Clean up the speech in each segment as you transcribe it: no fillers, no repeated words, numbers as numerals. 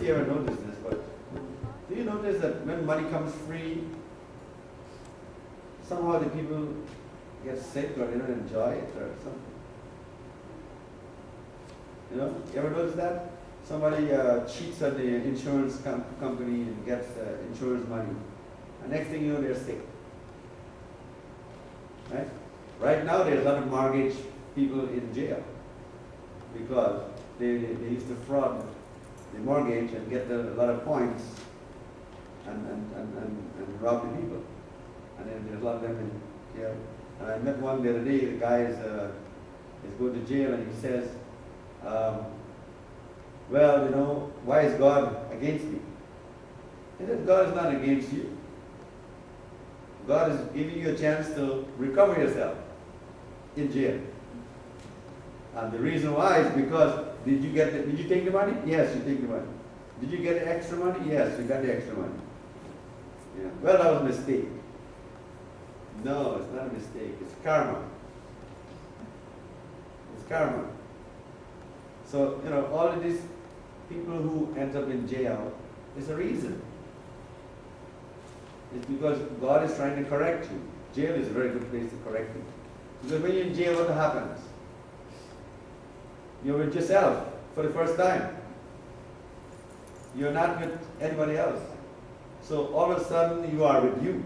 you ever noticed this, but do you notice that when money comes free, somehow the people get sick or they don't enjoy it or something? You know, you ever notice that? Somebody cheats on the insurance company and gets insurance money. And next thing you know, they're sick. Right? Right now, there's a lot of mortgage people in jail because they used to fraud the mortgage and get a lot of points and rob the people. And then there's a lot of them in jail. And I met one the other day, the guy is going to jail and he says, well, you know, why is God against me? He said, God is not against you. God is giving you a chance to recover yourself in jail. And the reason why is because did you take the money? Yes, you take the money. Did you get the extra money? Yes, you got the extra money. Yeah. Well, that was a mistake. No, it's not a mistake. It's karma. It's karma. So, you know, all of these people who end up in jail, there's a reason. It's because God is trying to correct you. Jail is a very good place to correct you. Because when you're in jail, what happens? You're with yourself for the first time. You're not with anybody else. So all of a sudden you are with you.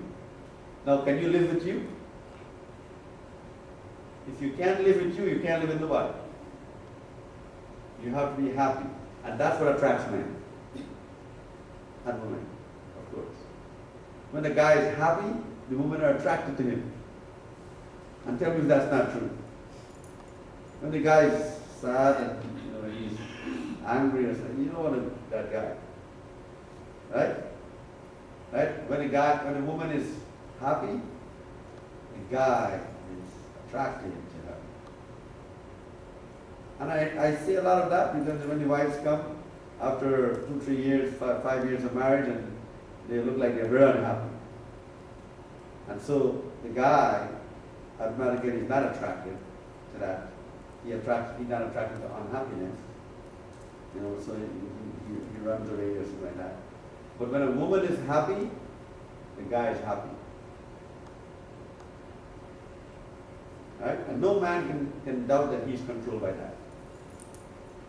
Now can you live with you? If you can't live with you, you can't live with nobody. You have to be happy. And that's what attracts men. And women, of course. When the guy is happy, the women are attracted to him. And tell me if that's not true. When the guy is sad and he's angry or something, you don't want that guy. Right? Right? When a woman is happy, the guy is attracted to her. And I see a lot of that because when the wives come after 2, 3 years, 5 years of marriage and they look like they're very unhappy. And so the guy automatically is not attracted to that. He's not attracted to unhappiness. You know, so he runs away or something like that. But when a woman is happy, the guy is happy. Right? And no man can doubt that he's controlled by that.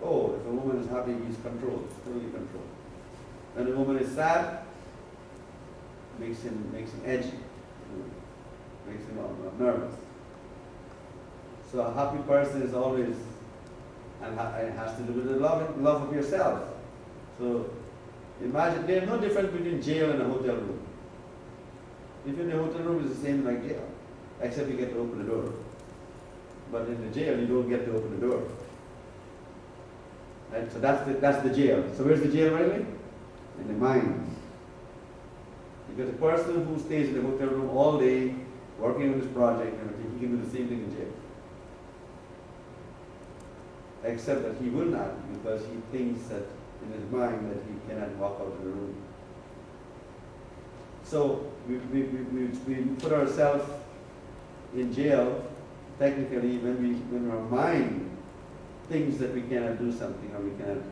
Oh, if a woman is happy, he's controlled, totally controlled. When a woman is sad, makes him edgy, makes him nervous. So a happy person is always, and it has to do with the love of yourself. So imagine, there's no difference between jail and a hotel room. If you're in a hotel room, it's the same like jail, except you get to open the door. But in the jail, you don't get to open the door. Right? So that's the jail. So where's the jail really? In the mind. Because a person who stays in the hotel room all day, working on this project and everything, he can do the same thing in jail. Except that he will not, because he thinks that in his mind that he cannot walk out of the room. So we put ourselves in jail, technically, when our mind thinks that we cannot do something or we cannot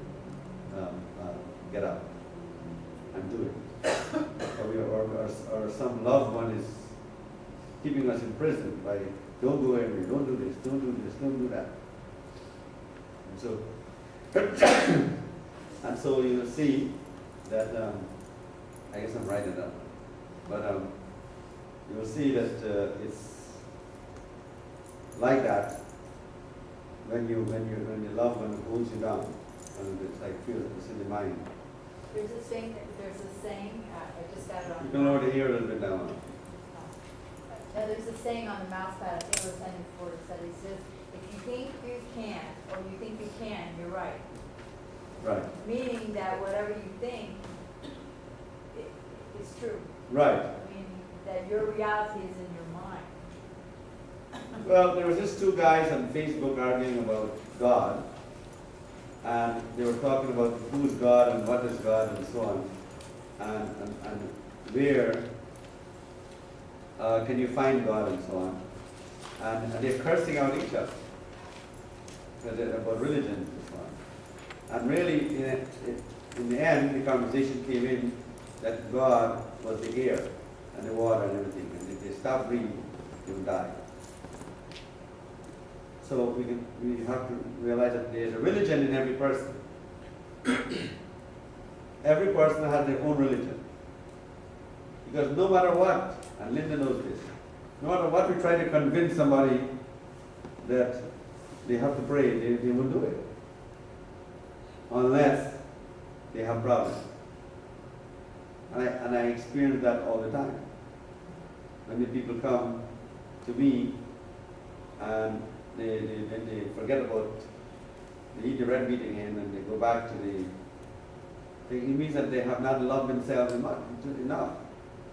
get up and do it. Or some loved one is keeping us in prison by don't go anywhere, don't do this, don't do this, don't do that. And so you see that I guess I'm writing it up, but you will see that it's like that when your loved one holds you down, and it's like feels it's in the mind. There's a saying. I just got it on. You can lower the ear a little bit down. There's a saying on the mouse pad. I think it was Henry Ford said. He says, "If you think you can, or you think you can, you're right." Right. Meaning that whatever you think is true. Right. I mean that your reality is in your mind. Well, there was just 2 guys on Facebook arguing about God, and they were talking about who's God and what is God and so on, and where can you find God and so on, and they're cursing out each other about religion and so on. And really, in the end, the conversation came in that God was the air and the water and everything. And if they stop breathing, they will die. So we have to realize that there is a religion in every person. Every person has their own religion. Because no matter what, and Linda knows this, no matter what we try to convince somebody that they have to pray, they won't do it. Unless they have problems. And I experience that all the time. When the people come to me and they forget about, they eat the red meat again and they go back to it means that they have not loved themselves enough.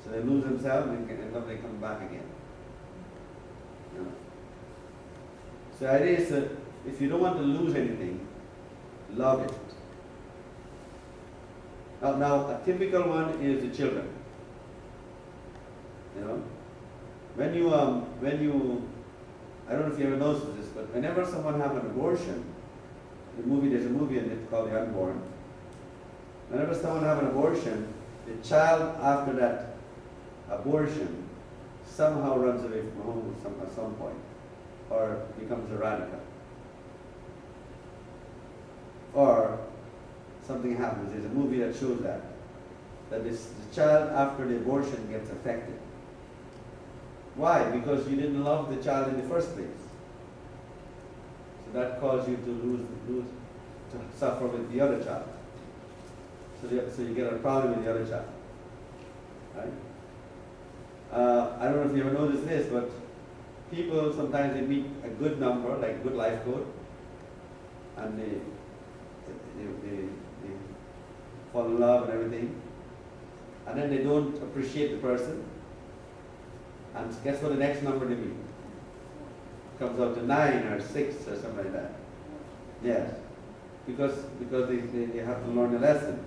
So they lose themselves and end up they come back again. You know? So the idea is that if you don't want to lose anything, love it. Now a typical one is the children. You know? When you I don't know if you ever noticed this, but whenever someone has an abortion, there's a movie in it called The Unborn. Whenever someone has an abortion, the child after that abortion somehow runs away from home at some point, or becomes a radical. Or something happens. There's a movie that shows that the child after the abortion gets affected. Why? Because you didn't love the child in the first place. So that caused you to suffer with the other child. So you get a problem with the other child. Right? I don't know if you ever noticed this, but people sometimes they meet a good number, like a good life code, and they fall in love and everything, and then they don't appreciate the person. And guess what the next number they meet? Comes out to 9 or 6 or something like that. Yes. Because they have to learn a lesson.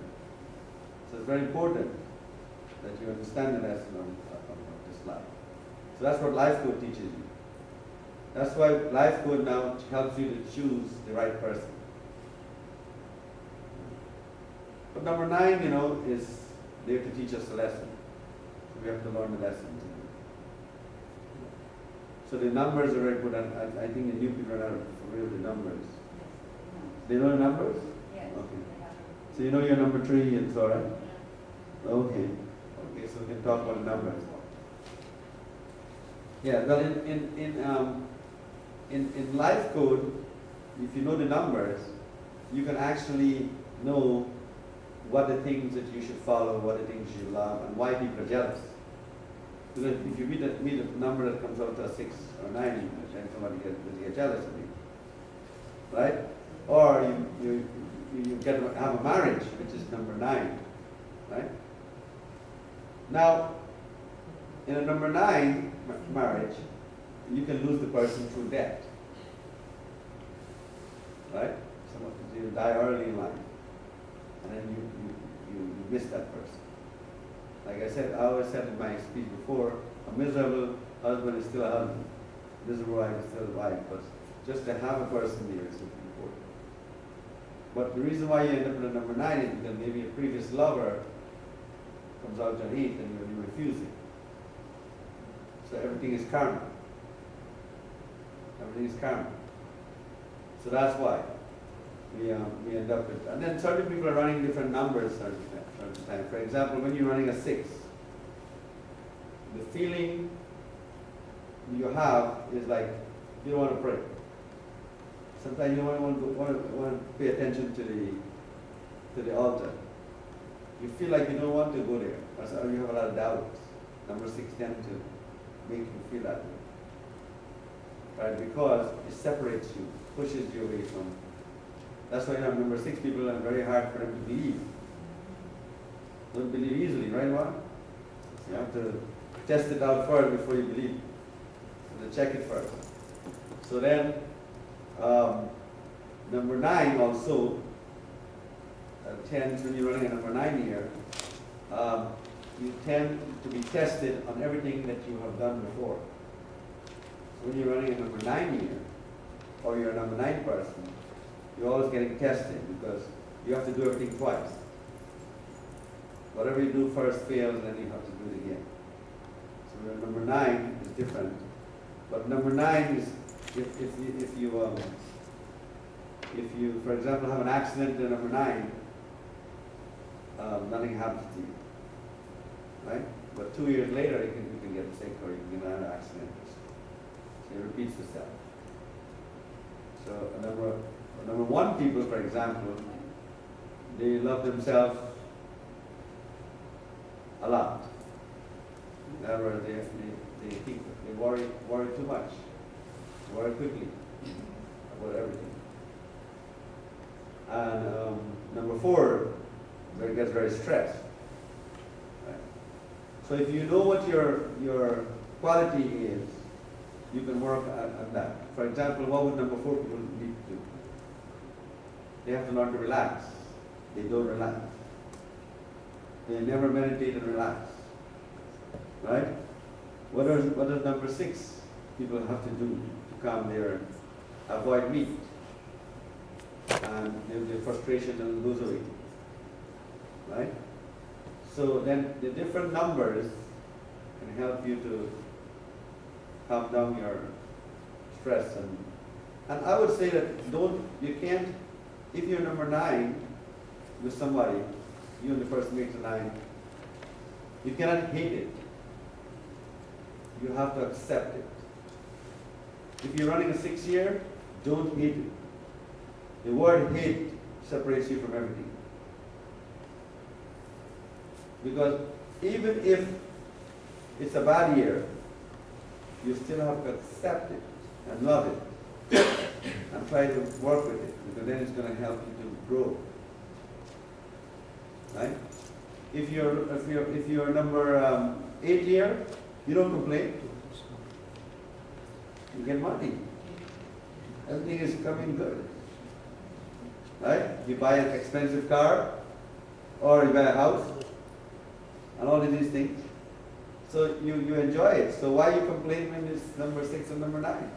So it's very important that you understand the lesson of this life. So that's what life code teaches you. That's why life code now helps you to choose the right person. But number 9, is there to teach us a lesson. So we have to learn the lesson. So the numbers are very good, and I think the new people are not familiar with the numbers. They know the numbers? Yes. Okay. So you know your number 3, it's all right? Okay. Okay, so we can talk about numbers. Yeah, well, in life code, if you know the numbers, you can actually know what the things that you should follow, what the things you love, and why people are jealous. Because if you meet a number that comes out to a 6 or 9, then somebody gets jealous of you, right? Or you have a marriage, which is number 9, right? Now, in a number 9 marriage, you can lose the person through death, right? You die early in life, and then you miss that person. Like I always said in my speech before, a miserable husband is still a husband. A miserable wife is still a wife. But just to have a person there is something important. But the reason why you end up in a number 9 is because maybe a previous lover comes out to 8 and you refuse it. So everything is karma. Everything is karma. So that's why we end up with, and then certain people are running different numbers certain time. For example, when you're running a 6, the feeling you have is like you don't want to pray. Sometimes you don't want to pay attention to the altar. You feel like you don't want to go there, or you have a lot of doubts. Number 6 tends to make you feel that way, right? Because it separates you, pushes you away from. That's why number 6 people are very hard for them to believe. Don't believe easily, right, Juan? You have to test it out first before you believe. You have to check it first. So then, number 9 also tends, when you're running a number 9 here, you tend to be tested on everything that you have done before. So when you're running a number 9 year, or you're a number 9 person, you're always getting tested because you have to do everything twice. Whatever you do first fails, then you have to do it again. So number 9 is different. But number 9 is if you, for example, have an accident in number 9, nothing happens to you, right? But 2 years later, you can get sick or you can get another accident. So it repeats itself. So number 1 people, for example, they love themselves a lot. In other words, they worry too much, worry quickly about everything. And number 4, it gets very stressed. Right? So if you know what your quality is, you can work on that. For example, what would number 4 people need to do? They have to learn to relax. They don't relax. They never meditate and relax. Right? What does number 6 people have to do to calm their, avoid meat? And the frustration and lose weight. Right? So then the different numbers can help you to calm down your stress. And I would say that you can't, if you're number 9 with somebody, you and the person makes a 9, you cannot hate it. You have to accept it. If you're running a 6 year, don't hate it. The word hate separates you from everything. Because even if it's a bad year, you still have to accept it and love it and try to work with it, because then it's going to help you to grow. Right? If you're number 8 year, you don't complain. You get money. Everything is coming good. Right? You buy an expensive car, or you buy a house, and all of these things. So you enjoy it. So why you complain when it's number 6 and number 9?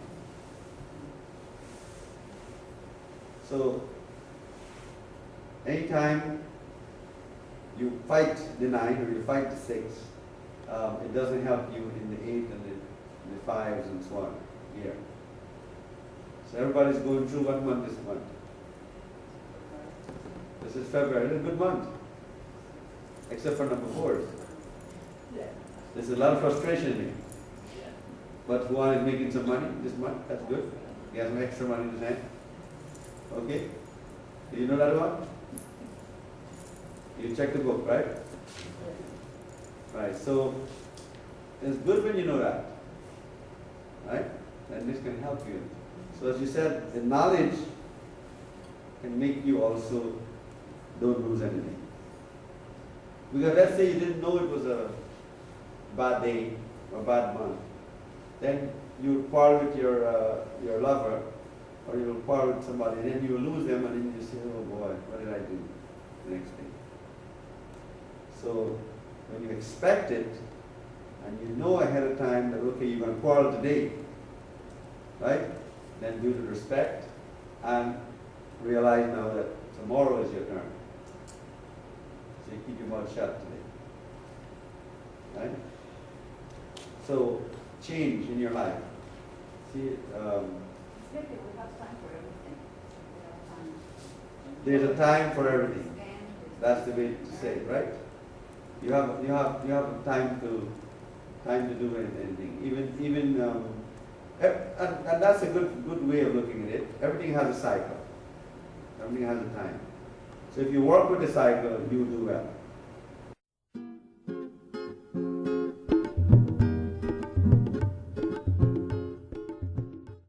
So anytime you fight the 9 or you fight the 6, it doesn't help you in the 8 and the 5s and so on here. So everybody's going through what month this month? This is February. It's a good month, except for number 4s. There's a lot of frustration in it. But Juan is making some money this month. That's good. He has some extra money in his hand. Okay? Do you know that one? You check the book, right? Right. So it's good when you know that. Right? And this can help you. So as you said, the knowledge can make you also don't lose anything. Because let's say you didn't know it was a bad day or bad month. Then you quarrel with your lover, or you will quarrel with somebody, and then you will lose them, and then you say, oh boy, what did I do the next day? So when you expect it, and you know ahead of time that, okay, you're going to quarrel today, right? Then do the respect, and realize now that tomorrow is your turn. So you keep your mouth shut today. Right? So change in your life. See, there's a time for everything. That's the way to say it, right? You have time to do anything. Even and that's a good way of looking at it. Everything has a cycle. Everything has a time. So if you work with the cycle, you do well.